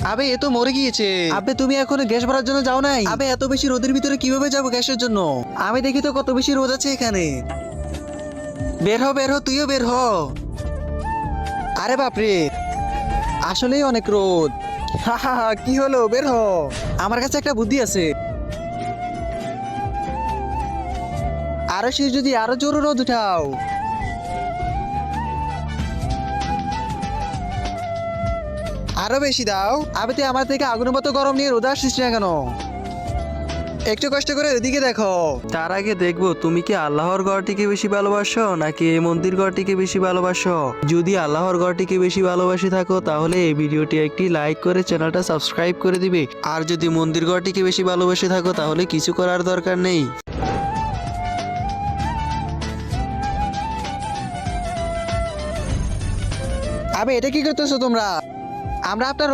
আবে এ তো মরে গিয়েছে। আবে তুমি এখনো গ্যাস ভরার জন্য যাও নাই? আবে এত বেশি রোদের ভিতরে কিভাবে যাবো গ্যাসের জন্য? আমি দেখি তো কত বেশি রোদ আছে এখানে। বের হ বের হ, তুইও বের হ। আরে বাপরে, আসলেই অনেক রোদ। হা হা হা, কি হলো, বের হ। আমার কাছে একটা বুদ্ধি আছে। আরো সে যদি আরো জোরে রোদ উঠাও। আরো বেশি দাও। আবে তুই আমার থেকে আগুনের মতো গরম নিয়ে রোদে আসছিস না কেন? একটু কষ্ট করে ওদিকে দেখো। তার আগে দেখবো তুমি কি আল্লাহর ঘরটিকে বেশি ভালোবাসো নাকি এই মন্দির ঘরটিকে বেশি ভালোবাসো। যদি আল্লাহর ঘরটিকে বেশি ভালোবাসি থাকো তাহলে এই ভিডিওটি একটি লাইক করে চ্যানেলটা সাবস্ক্রাইব করে দিবে। আর যদি মন্দির ঘরটিকে বেশি ভালোবাসি থাকো তাহলে কিছু করার দরকার নেই। আবে এটা কি করতেছো তোমরা? আমরা আপনার